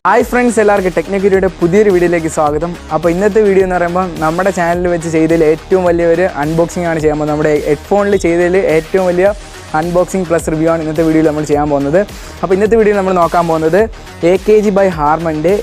Hi friends, എല്ലാവർക്കും ടെക്നോക്യൂരിയുടെ പുതിയൊരു വീഡിയോയിലേക്ക് സ്വാഗതം. അപ്പോൾ ഇന്നത്തെ വീഡിയോ എന്ന് പറയുമ്പോൾ നമ്മുടെ ചാനലിൽ വെച്ച് ചെയ്തതിൽ ഏറ്റവും വലിയൊരു അൺബോക്സിംഗ് ആണ് ചെയ്യാൻ പോകുന്നത്. നമ്മുടെ ഹെഡ്ഫോണിൽ ചെയ്തതിൽ ഏറ്റവും വലിയ അൺബോക്സിംഗ് പ്ലസ് റിവ്യൂ ആണ് ഇന്നത്തെ വീഡിയോയിൽ നമ്മൾ ചെയ്യാൻ പോകുന്നത്. അപ്പോൾ ഇന്നത്തെ വീഡിയോയിൽ നമ്മൾ നോക്കാൻ പോകുന്നത് AKG ബൈ ഹാർമൻ്റെ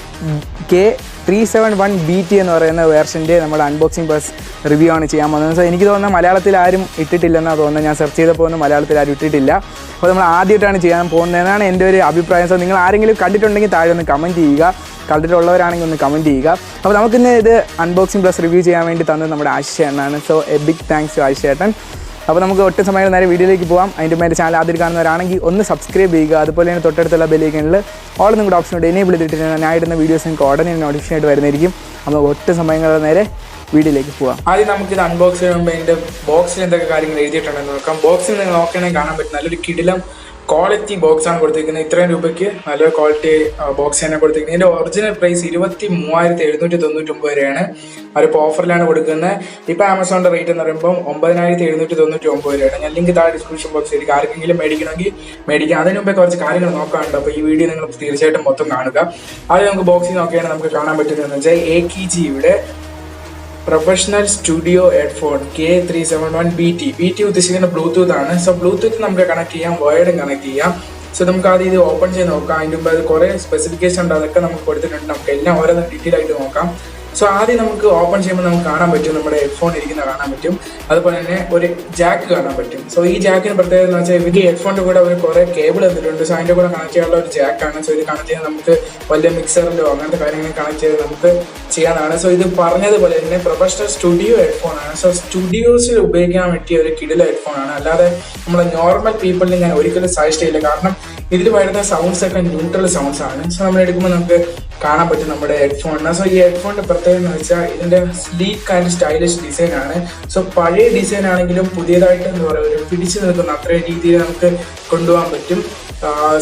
K371 BT എന്ന് പറയുന്ന വേർഷൻ്റെ നമ്മുടെ അൺബോക്സിംഗ് പ്ലസ് റിവ്യൂ ആണ് ചെയ്യാൻ പോകുന്നത്. സോ എനിക്ക് തോന്നുന്നത് മലയാളത്തിൽ ആരും ഇട്ടിട്ടില്ലെന്നാണ് തോന്നുന്നത്. ഞാൻ സെർച്ച് ചെയ്തപ്പോൾ ഒന്നും മലയാളത്തിൽ ആരും ഇട്ടിട്ടില്ല. അപ്പോൾ നമ്മൾ ആദ്യമായിട്ടാണ് ചെയ്യാൻ പോകുന്നതെന്നാണ് എൻ്റെ ഒരു അഭിപ്രായം. സോ നിങ്ങൾ ആരെങ്കിലും കണ്ടിട്ടുണ്ടെങ്കിൽ താഴെ ഒന്ന് കമൻറ്റ് ചെയ്യുക, കണ്ടിട്ടുള്ളവരാണെങ്കിൽ ഒന്ന് കമൻറ്റ് ചെയ്യുക. അപ്പോൾ നമുക്കിന്ന് ഇത് അൺബോക്സിംഗ് പ്ലസ് റിവ്യൂ ചെയ്യാൻ വേണ്ടി തന്നത് നമ്മുടെ ആശിഷ എന്നാണ്. So a big thanks to Ashisha ഏട്ടൻ. അപ്പോൾ നമുക്ക് ഒട്ടും സമയം നേരെ വീഡിയോയിലേക്ക് പോകാം. അതിൻ്റെ മേലെ ചാനൽ ആദ്യം കാണുന്നവരാണെങ്കിൽ ഒന്ന് സബ്സ്ക്രൈബ് ചെയ്യുക. അതുപോലെ തന്നെ തൊട്ടടുത്തുള്ള ബെല്ലൈക്കണിൽ ഓൾ നിങ്ങളുടെ ഓപ്ഷനോട് എനേബിൾ ചെയ്തിട്ട് ഞാൻ ഇടുന്ന വീഡിയോസ് നിങ്ങൾക്ക് ഉടനെ നോട്ടിഫിക്കേഷൻ ആയിട്ട് വരുന്നതായിരിക്കും. അപ്പോൾ ഒട്ടും സമയങ്ങളുടെ നേരെ വീഡിയോയിലേക്ക് പോകാം. ആദ്യം നമുക്കിത് അൺബോക്സ് ചെയ്യുമ്പോൾ അതിൻ്റെ ബോക്സിൽ എന്തൊക്കെ കാര്യങ്ങൾ എഴുതിയിട്ടുണ്ടെന്ന് നോക്കാം. ബോക്സിൽ നിങ്ങൾ നോക്കുകയാണെങ്കിൽ കാണാൻ പറ്റും നല്ലൊരു കിടിലം ക്വാളിറ്റി ബോക്സാണ് കൊടുത്തിരിക്കുന്നത്. ഇത്രയും രൂപയ്ക്ക് നല്ലൊരു ക്വാളിറ്റി ബോക്സ് തന്നെ കൊടുത്തിരിക്കുന്നത്. ഇതിൻ്റെ ഒറിജിനൽ പ്രൈസ് 23,799 വരെയാണ്. അവരിപ്പോൾ ഓഫറിലാണ് കൊടുക്കുന്നത്. ഇപ്പോൾ ആമസോണിൻ്റെ റേറ്റ് എന്ന് പറയുമ്പോൾ 9,799 വരെയാണ്. ഞാൻ ലിങ്ക് താഴെ ഡിസ്ക്രിപ്ഷൻ ബോക്സിൽ ആർക്കെങ്കിലും മേടിക്കണമെങ്കിൽ മേടിക്കാം. അതിന് മുമ്പേ കുറച്ച് കാര്യങ്ങൾ നോക്കാനുണ്ട്. അപ്പോൾ ഈ വീഡിയോ നിങ്ങൾ തീർച്ചയായിട്ടും മൊത്തം കാണുക. ആദ്യം നമുക്ക് ബോക്സിൽ നോക്കിയാൽ നമുക്ക് കാണാൻ പറ്റുന്നതെന്ന് വെച്ചാൽ AKGയുടെ professional studio headphone K371 BT ഉദ്ദേശിക്കുന്ന ബ്ലൂടൂത്ത് ആണ്. സോ ബ്ലൂടൂത്ത് നമുക്ക് കണക്ട് ചെയ്യാം, വയർഡും കണക്ട് ചെയ്യാം. സോ നമുക്ക് ആദ്യം ഇത് ഓപ്പൺ ചെയ്ത് നോക്കാം. അതിൻ്റെ മുമ്പ് അത് കുറേ സ്പെസിഫിക്കേഷൻ ഉണ്ട്, അതൊക്കെ നമുക്ക് കൊടുത്തിട്ടുണ്ട്. നമുക്ക് എല്ലാം ഓരോ ഡീറ്റെയിൽ ആയിട്ട് നോക്കാം. സോ ആദ്യം നമുക്ക് ഓപ്പൺ ചെയ്യുമ്പോൾ നമുക്ക് കാണാൻ പറ്റും നമ്മുടെ ഹെഡ്ഫോൺ ഇരിക്കുന്ന കാണാൻ പറ്റും. അതുപോലെ തന്നെ ഒരു ജാക്ക് കാണാൻ പറ്റും. സോ ഈ ജാക്കിന് പ്രത്യേകത എന്ന് വെച്ചാൽ ഇവർക്ക് ഹെഡ്ഫോണിൻ്റെ കൂടെ ഒരു കുറേ കേബിൾ തന്നിട്ടുണ്ട്. സോ അതിൻ്റെ കൂടെ കണക്ട് ചെയ്യാനുള്ള ഒരു ജാക്കാണ്. സോ ഇത് കണക്ട് ചെയ്യാൻ നമുക്ക് വലിയ മിക്സറിലോ അങ്ങനത്തെ കാര്യങ്ങൾ കണക്ട് ചെയ്ത് നമുക്ക് ചെയ്യാനാണ്. സോ ഇത് പറഞ്ഞതുപോലെ തന്നെ പ്രൊഫഷണൽ സ്റ്റുഡിയോ ഹെഡ്ഫോൺ ആണ്. സോ സ്റ്റുഡിയോസിൽ ഉപയോഗിക്കാൻ പറ്റിയ ഒരു കിടില ഹെഡ്ഫോൺ ആണ്. അല്ലാതെ നമ്മുടെ നോർമൽ പീപ്പിളിന് ഞാൻ ഒരിക്കലും സജസ്റ്റ് ചെയ്യില്ല. കാരണം ഇതിൽ വരുന്ന സൗണ്ട്സ് ഒക്കെ ന്യൂട്രൽ സൗണ്ട്സ് ആണ്. സോ നമ്മൾ എടുക്കുമ്പോൾ നമുക്ക് കാണാൻ പറ്റും നമ്മുടെ ഹെഡ്ഫോണിന്. സോ ഈ ഹെഡ്ഫോണിന്റെ പ്രത്യേകത എന്ന് വെച്ചാൽ ഇതിന്റെ സ്ലീക്ക് ആൻഡ് സ്റ്റൈലിഷ് ഡിസൈൻ ആണ്. സോ പഴയ ഡിസൈൻ ആണെങ്കിലും പുതിയതായിട്ട് എന്താ പറയുക ഒരു പിടിച്ചു നിൽക്കുന്ന അത്രയും രീതിയിൽ നമുക്ക് കൊണ്ടുപോകാൻ പറ്റും.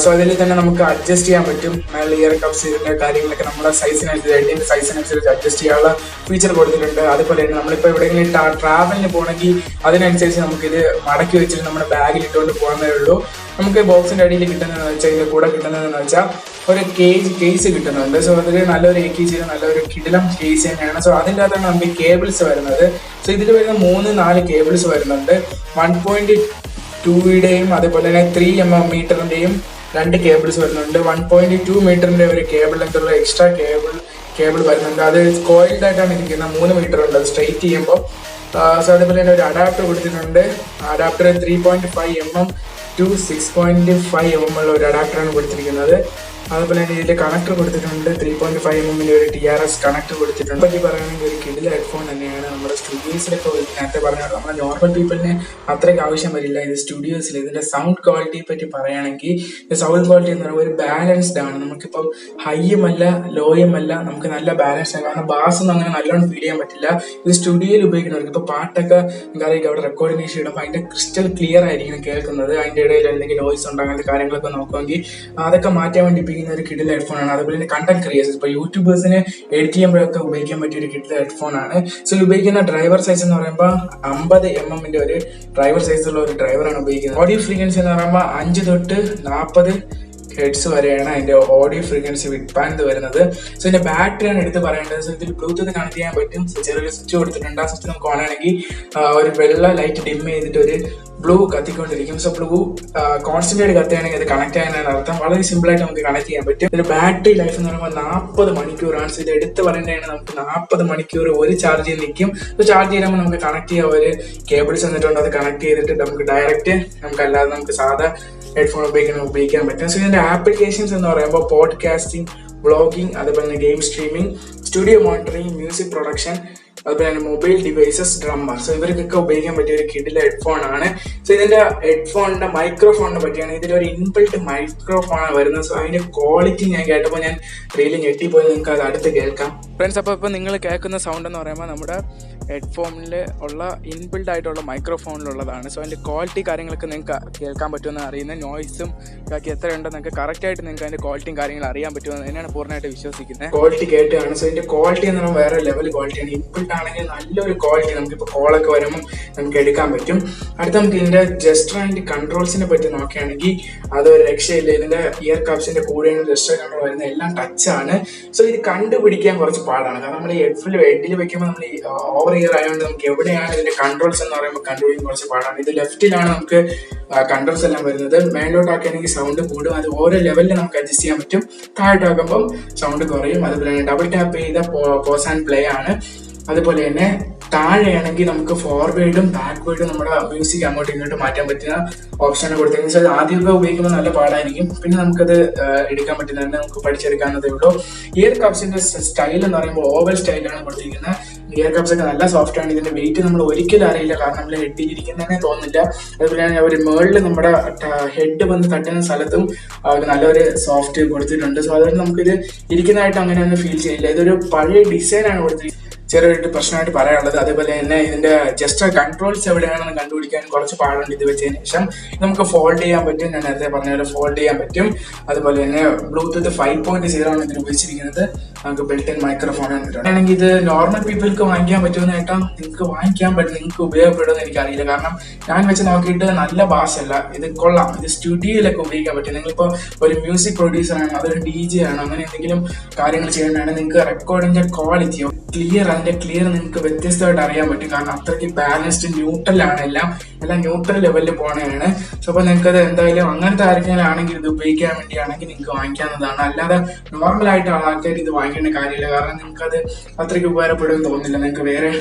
സോ അതിൽ തന്നെ നമുക്ക് അഡ്ജസ്റ്റ് ചെയ്യാൻ പറ്റും. ഇയർ കപ്സ് ഇതിന്റെ കാര്യങ്ങളൊക്കെ നമ്മുടെ സൈസിനനുസരിച്ച് ഹെഡിന്റെ സൈസിനനുസരിച്ച് അഡ്ജസ്റ്റ് ചെയ്യാനുള്ള ഫീച്ചർ കൊടുത്തിട്ടുണ്ട്. അതുപോലെ തന്നെ നമ്മളിപ്പോൾ എവിടെയെങ്കിലും ട്രാവലിന് പോകണമെങ്കിൽ അതിനനുസരിച്ച് നമുക്കിത് മടക്കി വെച്ചിട്ട് നമ്മുടെ ബാഗിൽ ഇട്ടുകൊണ്ട് പോകാനേ ഉള്ളൂ. നമുക്ക് ബോക്സിന്റെ അടിയിൽ കിട്ടുന്നതെന്ന് വെച്ചാൽ ഇതിന്റെ കൂടെ കിട്ടുന്നതെന്ന് വെച്ചാൽ ഒരു കേസ് കിട്ടുന്നുണ്ട്. സോ അതിൽ നല്ലൊരു AKG നല്ലൊരു കിടിലം കേസ് തന്നെയാണ്. സോ അതിൻ്റെ അകത്താണ് നമുക്ക് കേബിൾസ് വരുന്നത്. സോ ഇതിൽ വരുന്ന 3-4 കേബിൾസ് വരുന്നുണ്ട്. 1.2യുടെയും അതുപോലെ തന്നെ 3 മീറ്ററിന്റെയും 2 കേബിൾസ് വരുന്നുണ്ട്. 1.2 മീറ്ററിന്റെ ഒരു കേബിൾ എന്നുള്ള എക്സ്ട്രാ കേബിൾ വരുന്നുണ്ട്. അത് കോയിൽഡ് ആയിട്ടാണ് ഇരിക്കുന്നത്. 3 മീറ്റർ ഉണ്ട് അത് സ്ട്രൈറ്റ് ചെയ്യുമ്പോൾ. സോ അതേപോലെ തന്നെ ഒരു അഡാപ്റ്റർ കൊടുത്തിട്ടുണ്ട്. അഡാപ്റ്റർ 3.5 mm to 6.5 mm ഉള്ള ഒരു അഡാപ്റ്ററാണ് കൊടുത്തിരിക്കുന്നത്. അതുപോലെ തന്നെ ഇതിൽ കണക്ടർ കൊടുത്തിട്ടുണ്ട്. 3.5 mm ഒരു TRS കണക്ടർ കൊടുത്തിട്ടുണ്ട്. പറ്റി പറയുകയാണെങ്കിൽ ഒരു കിടില ഹെഡ്ഫോൺ തന്നെയാണ്. നമ്മുടെ സ്റ്റുഡിയോസിലൊക്കെ നേരത്തെ പറഞ്ഞാൽ നമ്മുടെ നോർമൽ പീപ്പിളിന് അത്രയ്ക്ക് ആവശ്യം വരില്ല. ഇത് സ്റ്റുഡിയോസിൽ ഇതിന്റെ സൗണ്ട് ക്വാളിറ്റിയെ പറ്റി പറയുകയാണെങ്കിൽ ഇത് സൗണ്ട് ക്വാളിറ്റി എന്ന് പറയുമ്പോൾ ഒരു ബാലൻസ്ഡ് ആണ്. നമുക്കിപ്പം ഹൈയും അല്ല ലോയും അല്ല, നമുക്ക് നല്ല ബാലൻസ്ഡ് ആണ്. കാരണം ബാസ് ഒന്നും അങ്ങനെ നല്ലോണം ഫീൽ ചെയ്യാൻ പറ്റില്ല. ഇത് സ്റ്റുഡിയോയിൽ ഉപയോഗിക്കുന്നവർക്ക് ഇപ്പോൾ പാട്ടൊക്കെ എന്താ പറയുക അവിടെ റെക്കോർഡിംഗ് ഇടുമ്പോൾ അതിന്റെ ക്രിസ്റ്റൽ ക്ലിയർ ആയിരിക്കും കേൾക്കുന്നത്. അതിന്റെ ഇടയിൽ എന്തെങ്കിലും നോയ്സ് ഉണ്ടോ അങ്ങനത്തെ കാര്യങ്ങളൊക്കെ നോക്കുമെങ്കിൽ അതൊക്കെ മാറ്റാൻ വേണ്ടി ഒരു കിടില ഹെഡ്ഫോൺ ആണ്. അതുപോലെ തന്നെ കണ്ടന്റ് ക്രിയേറ്റേഴ്സ് ഇപ്പോൾ യൂട്യൂബേഴ്സിന് എഡിറ്റ് ചെയ്യുമ്പോഴൊക്കെ ഉപയോഗിക്കാൻ പറ്റിയ ഒരു കിടില ഹെഡ്ഫോൺ ആണ്. സോ ഉപയോഗിക്കുന്ന ഡ്രൈവർ സൈസ് എന്ന് പറയുമ്പോൾ 50 mm ഒരു ഡ്രൈവർ സൈസുള്ള ഒരു ഡ്രൈവറാണ് ഉപയോഗിക്കുന്നത്. ഓഡിയോ ഫ്രീക്വൻസി എന്ന് പറയുമ്പോൾ 5 തൊട്ട് 40 ഹെഡ്സ് വരെയാണ് അതിന്റെ ഓഡിയോ ഫ്രീക്വൻസി വിഡ് ബാൻഡ് വരുന്നത്. സോ ഇതിന്റെ ബാറ്ററിയാണ് എടുത്ത് പറയേണ്ടത്. സോ ഇതിൽ ബ്ലൂടൂത്ത് കണക്ട് ചെയ്യാൻ പറ്റും. സോ ചെറിയൊരു സ്വിച്ച് കൊടുത്തിട്ടുണ്ട്. ആ സ്വിച്ച് നമുക്ക് ഓൺ ആണെങ്കിൽ ഒരു വെള്ള ലൈറ്റ് ഡിം ചെയ്തിട്ട് ഒരു ബ്ലൂ കത്തിക്കൊണ്ടിരിക്കും. സോ ബ്ലൂ കോൺസ്റ്റന്റ് ആയിട്ട് കത്തുകയാണെങ്കിൽ അത് കണക്ട് ചെയ്യാനാണ് അർത്ഥം. വളരെ സിമ്പിൾ ആയിട്ട് നമുക്ക് കണക്ട് ചെയ്യാൻ പറ്റും. ഇതിന്റെ ബാറ്ററി ലൈഫ് എന്ന് പറയുമ്പോൾ 40 മണിക്കൂറാണ്. സോ ഇത് എടുത്ത് പറയേണ്ടതാണ് നമുക്ക് 40 മണിക്കൂർ ഒരു ചാർജിൽ നിൽക്കും. സോ ചാർജ് ചെയ്യുമ്പോൾ നമുക്ക് കണക്ട് ചെയ്യാൻ ഒരു കേബിൾസ് വന്നിട്ടുണ്ട്. അത് കണക്ട് ചെയ്തിട്ട് നമുക്ക് ഡയറക്റ്റ് നമുക്കല്ലാതെ നമുക്ക് സാധാ ഹെഡ്ഫോൺ ഉപയോഗിക്കാൻ പറ്റും. സോ ഇതിന്റെ ആപ്ലിക്കേഷൻസ് എന്ന് പറയുമ്പോൾ പോഡ്കാസ്റ്റിംഗ്, വ്ളോഗിങ്, അതുപോലെ തന്നെ game streaming, studio monitoring, music production, അതുപോലെ തന്നെ മൊബൈൽ ഡിവൈസസ്, ഡ്രമ്മർ. സോ ഇവർക്കൊക്കെ ഉപയോഗിക്കാൻ പറ്റിയ ഒരു കിടില ഹെഡ്ഫോൺ ആണ്. സോ ഇതിന്റെ ഹെഡ്ഫോണിന്റെ മൈക്രോഫോണിനെ പറ്റിയാണ്. ഇതിലൊരു ഇൻബിൽറ്റ് മൈക്രോഫോണാണ് വരുന്നത്. സോ അതിന്റെ ക്വാളിറ്റി ഞാൻ കേട്ടപ്പോൾ ഞാൻ റിയലി ഞെട്ടിപ്പോയി. നിങ്ങൾക്ക് അത് അടുത്ത് കേൾക്കാം. ഫ്രണ്ട്സ്, അപ്പോൾ നിങ്ങൾ കേൾക്കുന്ന സൗണ്ട് എന്ന് പറയുമ്പോൾ നമ്മുടെ ഹെഡ്ഫോണിൽ ഉള്ള ഇൻബിൽഡ് ആയിട്ടുള്ള മൈക്രോഫോണിലുള്ളതാണ്. സോ അതിൻ്റെ ക്വാളിറ്റി കാര്യങ്ങളൊക്കെ നിങ്ങൾക്ക് കേൾക്കാൻ പറ്റുമെന്ന് അറിയുന്നത്, നോയ്സും ബാക്കി എത്രയുണ്ടെന്ന് നിങ്ങൾക്ക് കറക്റ്റായിട്ട് നിങ്ങൾക്ക് അതിൻ്റെ ക്വാളിറ്റിയും കാര്യങ്ങളും അറിയാൻ പറ്റുമെന്ന് തന്നെയാണ് പൂർണ്ണമായിട്ട് വിശ്വസിക്കുന്നത്. ക്വാളിറ്റി കേട്ടാണ്. സോ ഇതിൻ്റെ ക്വാളിറ്റി എന്ന് പറയുമ്പോൾ വേറെ ലെവൽ ക്വാളിറ്റിയാണ്. ഇൻബിൽഡ് ആണെങ്കിൽ നല്ലൊരു ക്വാളിറ്റി നമുക്കിപ്പോൾ കോളൊക്കെ വരുമ്പോൾ നമുക്ക് എടുക്കാൻ പറ്റും. അടുത്ത നമുക്ക് ഇതിൻ്റെ ജസ്റ്റർ ആൻഡ് കൺട്രോൾസിനെ പറ്റി നോക്കുകയാണെങ്കിൽ അതൊരു രക്ഷയില്ല. ഇതിൻ്റെ ഇയർ കപ്സിൻ്റെ കൂടെയാണ് ജസ്റ്റർ കൺട്രോൾ വരുന്നത്, എല്ലാം ടച്ചാണ്. സോ ഇത് കണ്ടുപിടിക്കാൻ കുറച്ച് പാടാണ്. കാരണം നമ്മൾ ഈ ഹെഡിൽ വെക്കുമ്പോൾ നമ്മൾ ഈ ഓവർ ഇയർ ആയതുകൊണ്ട് നമുക്ക് എവിടെയാണ് ഇതിന്റെ കൺട്രോൾസ് എന്ന് പറയുമ്പോൾ കണ്ടുപിടിക്കാൻ കുറച്ച് പാടാണ്. ഇത് ലെഫ്റ്റിലാണ് നമുക്ക് കൺട്രോൾസ് എല്ലാം വരുന്നത്. മേലോട്ടാക്കുകയാണെങ്കിൽ സൗണ്ട് കൂടും, അത് ഓരോ ലെവലിൽ നമുക്ക് അഡ്ജസ്റ്റ് ചെയ്യാൻ പറ്റും. താഴോട്ടാക്കുമ്പോൾ സൗണ്ട് കുറയും. അതുപോലെ തന്നെ ഡബിൾ ടാപ്പ് ചെയ്ത പോസ് ആൻഡ് പ്ലേ ആണ്. അതുപോലെ തന്നെ താഴെയാണെങ്കിൽ നമുക്ക് ഫോർവേഡും ബാക്ക്വേഡും നമ്മുടെ മ്യൂസിക് അങ്ങോട്ടും ഇങ്ങോട്ടും മാറ്റാൻ പറ്റുന്ന ഓപ്ഷനാണ് കൊടുത്തിരിക്കുന്നത്. അത് ആദ്യമൊക്കെ ഉപയോഗിക്കുമ്പോൾ നല്ല പാടായിരിക്കും, പിന്നെ നമുക്കത് എടുക്കാൻ പറ്റുന്നതന്നെ നമുക്ക് പഠിച്ചെടുക്കാവുന്നതേ ഉള്ളൂ. ഇയർ കപ്സിന്റെ സ്റ്റൈൽ എന്ന് പറയുമ്പോൾ ഓവൽ സ്റ്റൈലാണ് കൊടുത്തിരിക്കുന്നത്. ഇയർ കപ്സ് ഒക്കെ നല്ല സോഫ്റ്റ് ആണ്. ഇതിന്റെ വെയിറ്റ് നമ്മൾ ഒരിക്കലും അറിയില്ല, കാരണം നമ്മൾ ഹെഡിൽ ഇരിക്കുന്നതന്നെ തോന്നില്ല. അതുപോലെ തന്നെ ഒരു മേളിൽ നമ്മുടെ ഹെഡ് വന്ന് തട്ടുന്ന സ്ഥലത്തും നല്ലൊരു സോഫ്റ്റ് കൊടുത്തിട്ടുണ്ട്. സോ അതുകൊണ്ട് നമുക്കിത് ഇരിക്കുന്നതായിട്ട് അങ്ങനെയൊന്നും ഫീൽ ചെയ്യില്ല. ഇതൊരു പഴയ ഡിസൈനാണ് കൊടുത്തിരിക്കുന്നത്. ചെറിയൊരു പ്രശ്നമായിട്ട് പറയാനുള്ളത്. അതേപോലെ തന്നെ ഇതിന്റെ ജസ്റ്റ് കൺട്രോൾസ് എവിടെയാണെന്ന് കണ്ടുപിടിക്കാൻ കുറച്ച് പാടുണ്ട്. ഇത് വെച്ചതിന് ശേഷം നമുക്ക് ഫോൾഡ് ചെയ്യാൻ പറ്റും. ഞാൻ നേരത്തെ പറഞ്ഞ പോലെ ഫോൾഡ് ചെയ്യാൻ പറ്റും. അതുപോലെ തന്നെ ബ്ലൂടൂത്ത് 5.0 ആണ് ഇതിൽ ഉപയോഗിച്ചിരിക്കുന്നത്. നമുക്ക് ബിൽറ്റ് ഇൻ മൈക്രോഫോൺ ആണെങ്കിൽ ഇത് നോർമൽ പീപ്പിൾക്ക് വാങ്ങിക്കാൻ പറ്റുമെന്ന് കേട്ടാൽ നിങ്ങൾക്ക് വാങ്ങിക്കാൻ പറ്റും, നിങ്ങൾക്ക് ഉപയോഗപ്പെടുമെന്ന് എനിക്കറിയില്ല. കാരണം ഞാൻ വെച്ച് നോക്കിയിട്ട് നല്ല ബാസ് അല്ല, ഇത് കൊള്ളാം. ഇത് സ്റ്റുഡിയോയിലൊക്കെ ഉപയോഗിക്കാൻ പറ്റും. നിങ്ങളിപ്പോൾ ഒരു മ്യൂസിക് പ്രൊഡ്യൂസർ ആണ്, അതൊരു DJ ആണ്, അങ്ങനെ എന്തെങ്കിലും കാര്യങ്ങൾ ചെയ്യേണ്ടതാണ്. നിങ്ങൾക്ക് റെക്കോർഡിന്റെ ക്വാളിറ്റിയോ അതിന്റെ ക്ലിയർ നിങ്ങൾക്ക് വ്യത്യസ്തമായിട്ട് അറിയാൻ പറ്റും. കാരണം അത്രയ്ക്ക് ബാലൻസ്ഡ് ന്യൂട്രലാണ്, എല്ലാം ന്യൂട്രൽ ലെവലിൽ പോകണതാണ്. സോ അപ്പോൾ നിങ്ങൾക്ക് അത് എന്തായാലും അങ്ങനത്തെ ആർക്കെങ്കിലാണെങ്കിൽ ഇത് ഉപയോഗിക്കാൻ വേണ്ടിയാണെങ്കിൽ നിങ്ങൾക്ക് വാങ്ങിക്കാവുന്നതാണ്. അല്ലാതെ നോർമലായിട്ട് ആൾക്കാർ ഇത് വാങ്ങിക്കേണ്ട കാര്യമില്ല, കാരണം നിങ്ങൾക്ക് അത് അത്രയ്ക്ക് ഉപകാരപ്പെടുമെന്ന് തോന്നുന്നില്ല. നിങ്ങൾക്ക് വേറെ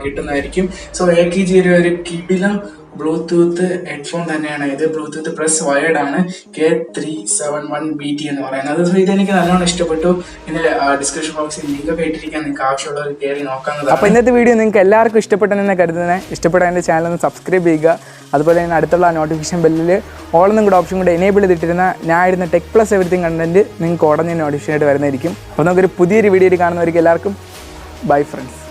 കിട്ടുന്നതായിരിക്കും. സോ AKG ഒരു കിടിലം ബ്ലൂടൂത്ത് ഹെഡ്ഫോൺ തന്നെയാണ് ഇത്. ബ്ലൂടൂത്ത് പ്ലസ് വയേർഡ് ആണ്. K371 BT എന്ന് പറയുന്നത്. സോ ഇതെനിക്ക് നല്ലോണം ഇഷ്ടപ്പെട്ടു. ഇതിന്റെ ഡിസ്ക്രിപ്ഷൻ ബോക്സിൽ ലിങ്ക് ഒക്കെ ഇട്ടിരിക്കാൻ നിങ്ങൾക്ക് ആവശ്യമുള്ളവർ കയറി നോക്കാവുന്നതാണ്. അപ്പോൾ ഇന്നത്തെ വീഡിയോ നിങ്ങൾക്ക് എല്ലാവർക്കും ഇഷ്ടപ്പെട്ടെന്ന് കരുതുന്നത്. ഇഷ്ടപ്പെട്ട എൻ്റെ ചാനൽ ഒന്ന് സബ്സ്ക്രൈബ് ചെയ്യുക. അതുപോലെ തന്നെ അടുത്തുള്ള നോട്ടിഫിക്കേഷൻ ബെല്ലിൽ ഓളെന്നും കൂടെ ഓപ്ഷൻ കൂടെ എനേബിൾ ചെയ്തിട്ടിരുന്ന ഞാൻ ഇടുന്ന ടെക് പ്ലസ് എവരിത്തിങ് കണ്ടന്റ് നിങ്ങൾക്ക് ഉടനെ നോട്ടിഫിക്കേഷൻ ആയിട്ട് വരുന്നതായിരിക്കും. അപ്പോൾ നമുക്കൊരു പുതിയൊരു വീഡിയോയിൽ കാണുന്നവർക്ക് എല്ലാവർക്കും ബൈ ഫ്രണ്ട്സ്.